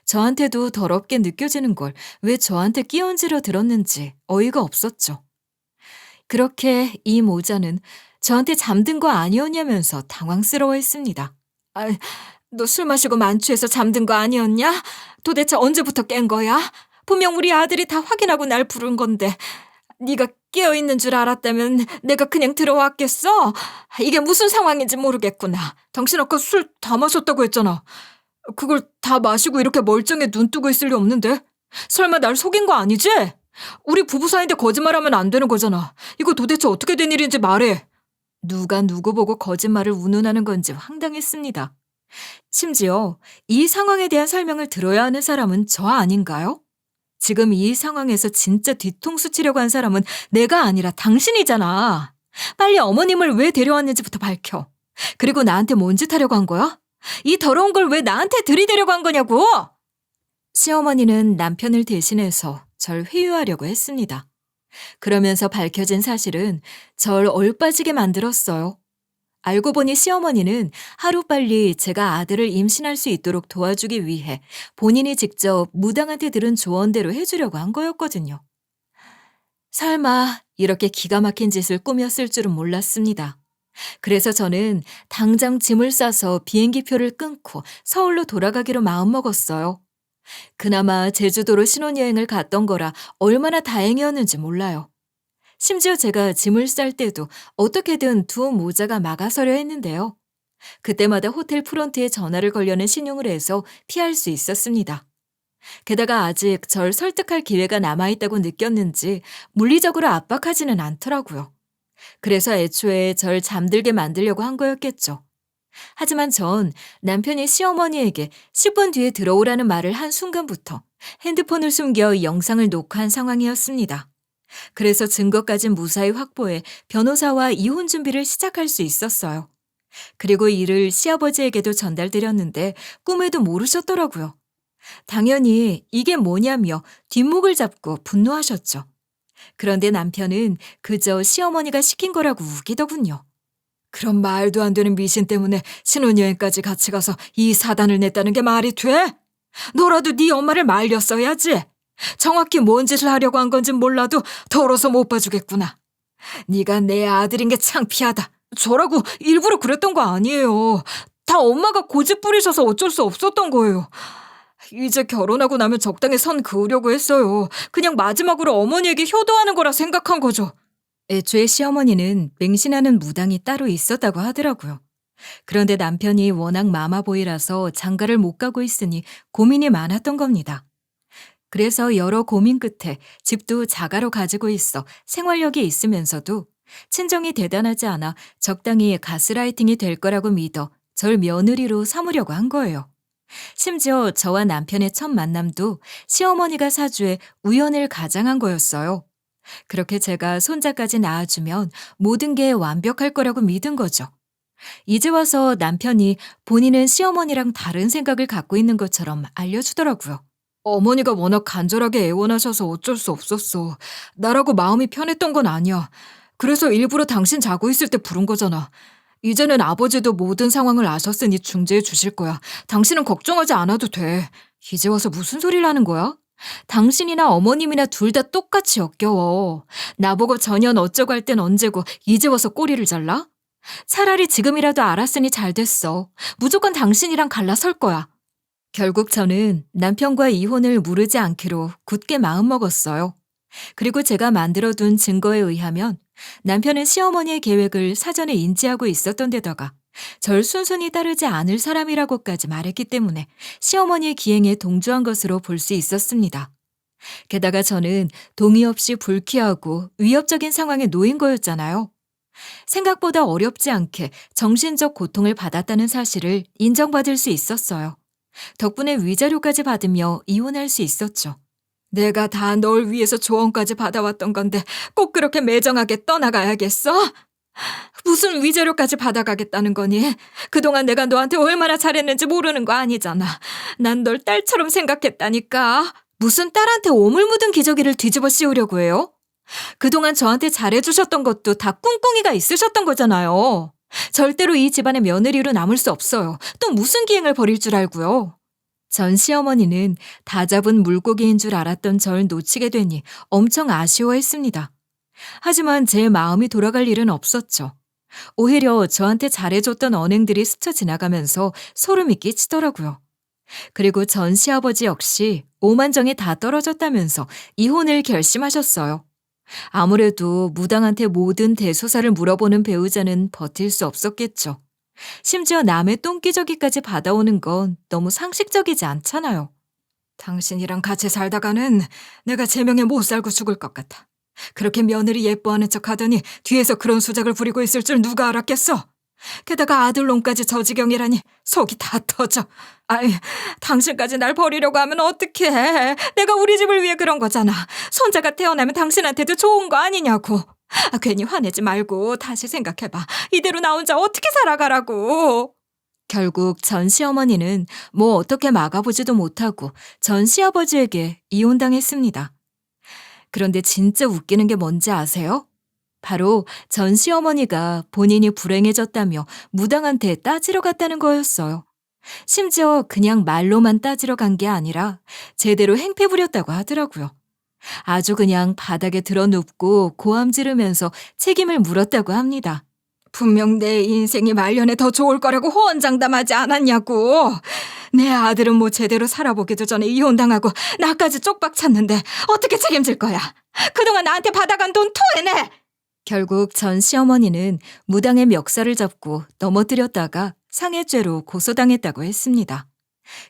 저한테도 더럽게 느껴지는 걸 왜 저한테 끼얹으려 들었는지 어이가 없었죠. 그렇게 이 모자는 저한테 잠든 거 아니었냐면서 당황스러워했습니다. 너 술 마시고 만취해서 잠든 거 아니었냐? 도대체 언제부터 깬 거야? 분명 우리 아들이 다 확인하고 날 부른 건데 네가 깨어있는 줄 알았다면 내가 그냥 들어왔겠어? 이게 무슨 상황인지 모르겠구나. 당신 아까 술 다 마셨다고 했잖아. 그걸 다 마시고 이렇게 멀쩡해 눈 뜨고 있을 리 없는데? 설마 날 속인 거 아니지? 우리 부부 사이인데 거짓말하면 안 되는 거잖아. 이거 도대체 어떻게 된 일인지 말해. 누가 누구 보고 거짓말을 운운하는 건지 황당했습니다. 심지어 이 상황에 대한 설명을 들어야 하는 사람은 저 아닌가요? 지금 이 상황에서 진짜 뒤통수 치려고 한 사람은 내가 아니라 당신이잖아. 빨리 어머님을 왜 데려왔는지부터 밝혀. 그리고 나한테 뭔 짓 하려고 한 거야? 이 더러운 걸 왜 나한테 들이대려고 한 거냐고! 시어머니는 남편을 대신해서 절 회유하려고 했습니다. 그러면서 밝혀진 사실은 절 얼빠지게 만들었어요. 알고 보니 시어머니는 하루빨리 제가 아들을 임신할 수 있도록 도와주기 위해 본인이 직접 무당한테 들은 조언대로 해주려고 한 거였거든요. 설마 이렇게 기가 막힌 짓을 꾸몄을 줄은 몰랐습니다. 그래서 저는 당장 짐을 싸서 비행기표를 끊고 서울로 돌아가기로 마음먹었어요. 그나마 제주도로 신혼여행을 갔던 거라 얼마나 다행이었는지 몰라요. 심지어 제가 짐을 쌀 때도 어떻게든 두 모자가 막아서려 했는데요. 그때마다 호텔 프론트에 전화를 걸려는 신용을 해서 피할 수 있었습니다. 게다가 아직 절 설득할 기회가 남아있다고 느꼈는지 물리적으로 압박하지는 않더라고요. 그래서 애초에 절 잠들게 만들려고 한 거였겠죠. 하지만 전 남편이 시어머니에게 10분 뒤에 들어오라는 말을 한 순간부터 핸드폰을 숨겨 영상을 녹화한 상황이었습니다. 그래서 증거까지 무사히 확보해 변호사와 이혼 준비를 시작할 수 있었어요. 그리고 이를 시아버지에게도 전달드렸는데 꿈에도 모르셨더라고요. 당연히 이게 뭐냐며 뒷목을 잡고 분노하셨죠. 그런데 남편은 그저 시어머니가 시킨 거라고 우기더군요. 그런 말도 안 되는 미신 때문에 신혼여행까지 같이 가서 이 사단을 냈다는 게 말이 돼? 너라도 네 엄마를 말렸어야지. 정확히 뭔 짓을 하려고 한 건진 몰라도 더러워서 못 봐주겠구나. 네가 내 아들인 게 창피하다. 저라고 일부러 그랬던 거 아니에요. 다 엄마가 고집 부리셔서 어쩔 수 없었던 거예요. 이제 결혼하고 나면 적당히 선 그으려고 했어요. 그냥 마지막으로 어머니에게 효도하는 거라 생각한 거죠. 애초에 시어머니는 맹신하는 무당이 따로 있었다고 하더라고요. 그런데 남편이 워낙 마마보이라서 장가를 못 가고 있으니 고민이 많았던 겁니다. 그래서 여러 고민 끝에 집도 자가로 가지고 있어 생활력이 있으면서도 친정이 대단하지 않아 적당히 가스라이팅이 될 거라고 믿어 절 며느리로 삼으려고 한 거예요. 심지어 저와 남편의 첫 만남도 시어머니가 사주에 우연을 가장한 거였어요. 그렇게 제가 손자까지 낳아주면 모든 게 완벽할 거라고 믿은 거죠. 이제 와서 남편이 본인은 시어머니랑 다른 생각을 갖고 있는 것처럼 알려주더라고요. 어머니가 워낙 간절하게 애원하셔서 어쩔 수 없었어. 나라고 마음이 편했던 건 아니야. 그래서 일부러 당신 자고 있을 때 부른 거잖아. 이제는 아버지도 모든 상황을 아셨으니 중재해 주실 거야. 당신은 걱정하지 않아도 돼. 이제 와서 무슨 소리를 하는 거야? 당신이나 어머님이나 둘 다 똑같이 역겨워. 나보고 전혀 어쩌고 할 땐 언제고 이제 와서 꼬리를 잘라? 차라리 지금이라도 알았으니 잘 됐어. 무조건 당신이랑 갈라설 거야. 결국 저는 남편과 이혼을 무르지 않기로 굳게 마음먹었어요. 그리고 제가 만들어둔 증거에 의하면 남편은 시어머니의 계획을 사전에 인지하고 있었던 데다가 절 순순히 따르지 않을 사람이라고까지 말했기 때문에 시어머니의 기행에 동조한 것으로 볼 수 있었습니다. 게다가 저는 동의 없이 불쾌하고 위협적인 상황에 놓인 거였잖아요. 생각보다 어렵지 않게 정신적 고통을 받았다는 사실을 인정받을 수 있었어요. 덕분에 위자료까지 받으며 이혼할 수 있었죠. 내가 다 널 위해서 조언까지 받아왔던 건데 꼭 그렇게 매정하게 떠나가야겠어? 무슨 위자료까지 받아가겠다는 거니? 그동안 내가 너한테 얼마나 잘했는지 모르는 거 아니잖아. 난 널 딸처럼 생각했다니까. 무슨 딸한테 오물 묻은 기저귀를 뒤집어 씌우려고 해요? 그동안 저한테 잘해주셨던 것도 다 꿍꿍이가 있으셨던 거잖아요. 절대로 이 집안의 며느리로 남을 수 없어요. 또 무슨 기행을 벌일 줄 알고요. 전 시어머니는 다 잡은 물고기인 줄 알았던 절 놓치게 되니 엄청 아쉬워했습니다. 하지만 제 마음이 돌아갈 일은 없었죠. 오히려 저한테 잘해줬던 언행들이 스쳐 지나가면서 소름이 끼치더라고요. 그리고 전 시아버지 역시 오만정이 다 떨어졌다면서 이혼을 결심하셨어요. 아무래도 무당한테 모든 대소사를 물어보는 배우자는 버틸 수 없었겠죠. 심지어 남의 똥기저귀까지 받아오는 건 너무 상식적이지 않잖아요. 당신이랑 같이 살다가는 내가 제명에 못 살고 죽을 것 같아. 그렇게 며느리 예뻐하는 척 하더니 뒤에서 그런 수작을 부리고 있을 줄 누가 알았겠어? 게다가 아들놈까지 저 지경이라니 속이 다 터져. 아이, 당신까지 날 버리려고 하면 어떡해. 내가 우리 집을 위해 그런 거잖아. 손자가 태어나면 당신한테도 좋은 거 아니냐고. 괜히 화내지 말고 다시 생각해봐. 이대로 나 혼자 어떻게 살아가라고. 결국 전 시어머니는 뭐 어떻게 막아보지도 못하고 전 시아버지에게 이혼당했습니다. 그런데 진짜 웃기는 게 뭔지 아세요? 바로 전 시어머니가 본인이 불행해졌다며 무당한테 따지러 갔다는 거였어요. 심지어 그냥 말로만 따지러 간 게 아니라 제대로 행패 부렸다고 하더라고요. 아주 그냥 바닥에 드러눕고 고함 지르면서 책임을 물었다고 합니다. 분명 내 인생이 말년에 더 좋을 거라고 호언장담하지 않았냐고. 내 아들은 뭐 제대로 살아보기도 전에 이혼당하고 나까지 쪽박 찼는데 어떻게 책임질 거야. 그동안 나한테 받아간 돈 토해내. 결국 전 시어머니는 무당의 멱살을 잡고 넘어뜨렸다가 상해죄로 고소당했다고 했습니다.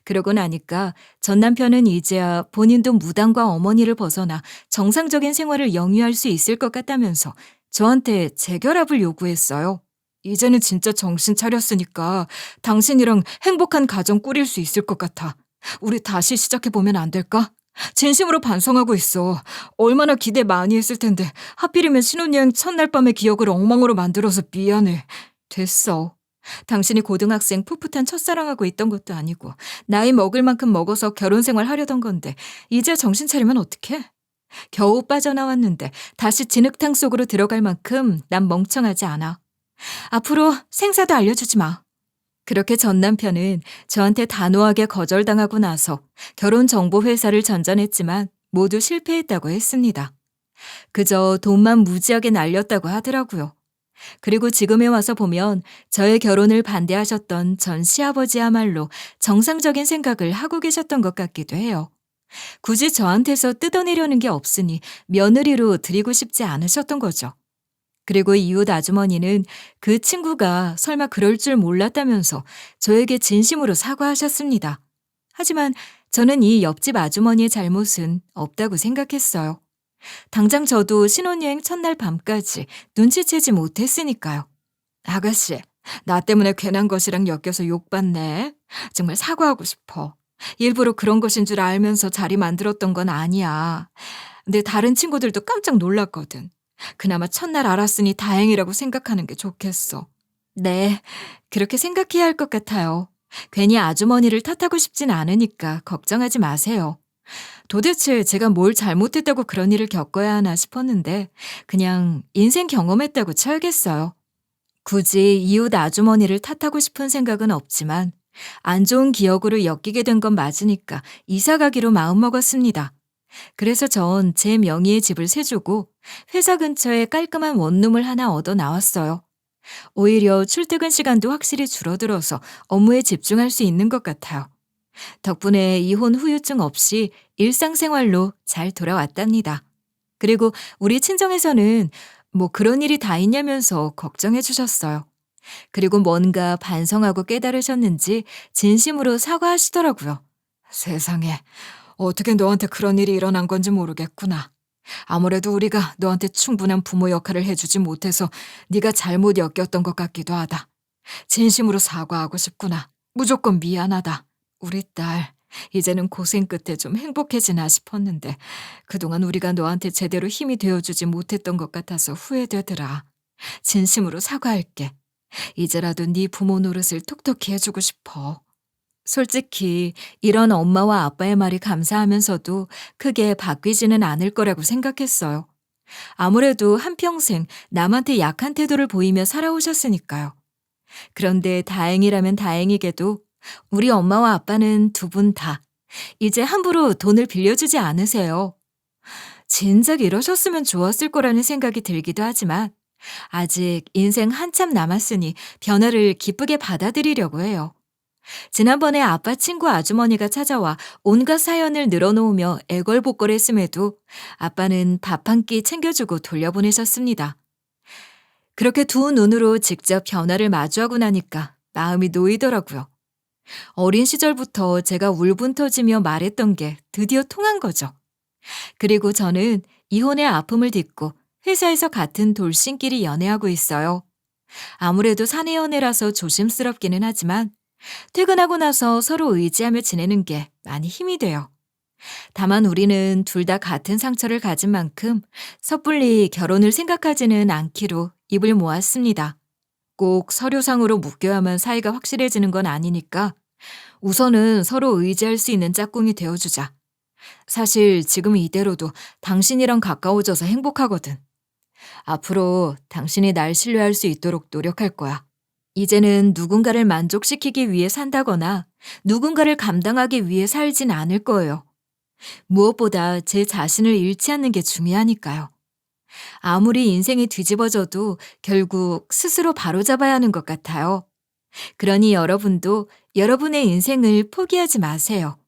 그러고 나니까 전 남편은 이제야 본인도 무당과 어머니를 벗어나 정상적인 생활을 영위할 수 있을 것 같다면서 저한테 재결합을 요구했어요. 이제는 진짜 정신 차렸으니까 당신이랑 행복한 가정 꾸릴 수 있을 것 같아. 우리 다시 시작해보면 안 될까? 진심으로 반성하고 있어. 얼마나 기대 많이 했을 텐데 하필이면 신혼여행 첫날 밤의 기억을 엉망으로 만들어서 미안해. 됐어. 당신이 고등학생 풋풋한 첫사랑하고 있던 것도 아니고 나이 먹을 만큼 먹어서 결혼생활 하려던 건데 이제 정신 차리면 어떡해? 겨우 빠져나왔는데 다시 진흙탕 속으로 들어갈 만큼 난 멍청하지 않아. 앞으로 생사도 알려주지 마. 그렇게 전 남편은 저한테 단호하게 거절당하고 나서 결혼정보회사를 전전했지만 모두 실패했다고 했습니다. 그저 돈만 무지하게 날렸다고 하더라고요. 그리고 지금에 와서 보면 저의 결혼을 반대하셨던 전 시아버지야말로 정상적인 생각을 하고 계셨던 것 같기도 해요. 굳이 저한테서 뜯어내려는 게 없으니 며느리로 드리고 싶지 않으셨던 거죠. 그리고 이웃 아주머니는 그 친구가 설마 그럴 줄 몰랐다면서 저에게 진심으로 사과하셨습니다. 하지만 저는 이 옆집 아주머니의 잘못은 없다고 생각했어요. 당장 저도 신혼여행 첫날 밤까지 눈치채지 못했으니까요. 아가씨, 나 때문에 괜한 것이랑 엮여서 욕받네. 정말 사과하고 싶어. 일부러 그런 것인 줄 알면서 자리 만들었던 건 아니야. 근데 다른 친구들도 깜짝 놀랐거든. 그나마 첫날 알았으니 다행이라고 생각하는 게 좋겠어. 네, 그렇게 생각해야 할 것 같아요. 괜히 아주머니를 탓하고 싶진 않으니까 걱정하지 마세요. 도대체 제가 뭘 잘못했다고 그런 일을 겪어야 하나 싶었는데 그냥 인생 경험했다고 쳐야겠어요. 굳이 이웃 아주머니를 탓하고 싶은 생각은 없지만 안 좋은 기억으로 엮이게 된 건 맞으니까 이사 가기로 마음먹었습니다. 그래서 전 제 명의의 집을 세주고 회사 근처에 깔끔한 원룸을 하나 얻어 나왔어요. 오히려 출퇴근 시간도 확실히 줄어들어서 업무에 집중할 수 있는 것 같아요. 덕분에 이혼 후유증 없이 일상생활로 잘 돌아왔답니다. 그리고 우리 친정에서는 뭐 그런 일이 다 있냐면서 걱정해 주셨어요. 그리고 뭔가 반성하고 깨달으셨는지 진심으로 사과하시더라고요. 세상에, 어떻게 너한테 그런 일이 일어난 건지 모르겠구나. 아무래도 우리가 너한테 충분한 부모 역할을 해주지 못해서 네가 잘못 엮였던 것 같기도 하다. 진심으로 사과하고 싶구나. 무조건 미안하다. 우리 딸, 이제는 고생 끝에 좀 행복해지나 싶었는데 그동안 우리가 너한테 제대로 힘이 되어주지 못했던 것 같아서 후회되더라. 진심으로 사과할게. 이제라도 네 부모 노릇을 톡톡히 해주고 싶어. 솔직히 이런 엄마와 아빠의 말이 감사하면서도 크게 바뀌지는 않을 거라고 생각했어요. 아무래도 한평생 남한테 약한 태도를 보이며 살아오셨으니까요. 그런데 다행이라면 다행이게도 우리 엄마와 아빠는 두 분 다 이제 함부로 돈을 빌려주지 않으세요. 진작 이러셨으면 좋았을 거라는 생각이 들기도 하지만 아직 인생 한참 남았으니 변화를 기쁘게 받아들이려고 해요. 지난번에 아빠 친구 아주머니가 찾아와 온갖 사연을 늘어놓으며 애걸복걸했음에도 아빠는 밥 한 끼 챙겨주고 돌려보내셨습니다. 그렇게 두 눈으로 직접 변화를 마주하고 나니까 마음이 놓이더라고요. 어린 시절부터 제가 울분 터지며 말했던 게 드디어 통한 거죠. 그리고 저는 이혼의 아픔을 딛고 회사에서 같은 돌싱끼리 연애하고 있어요. 아무래도 사내 연애라서 조심스럽기는 하지만 퇴근하고 나서 서로 의지하며 지내는 게 많이 힘이 돼요. 다만 우리는 둘 다 같은 상처를 가진 만큼 섣불리 결혼을 생각하지는 않기로 입을 모았습니다. 꼭 서류상으로 묶여야만 사이가 확실해지는 건 아니니까 우선은 서로 의지할 수 있는 짝꿍이 되어주자. 사실 지금 이대로도 당신이랑 가까워져서 행복하거든. 앞으로 당신이 날 신뢰할 수 있도록 노력할 거야. 이제는 누군가를 만족시키기 위해 산다거나 누군가를 감당하기 위해 살진 않을 거예요. 무엇보다 제 자신을 잃지 않는 게 중요하니까요. 아무리 인생이 뒤집어져도 결국 스스로 바로잡아야 하는 것 같아요. 그러니 여러분도 여러분의 인생을 포기하지 마세요.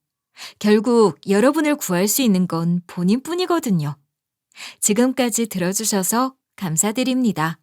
결국 여러분을 구할 수 있는 건 본인뿐이거든요. 지금까지 들어주셔서 감사드립니다.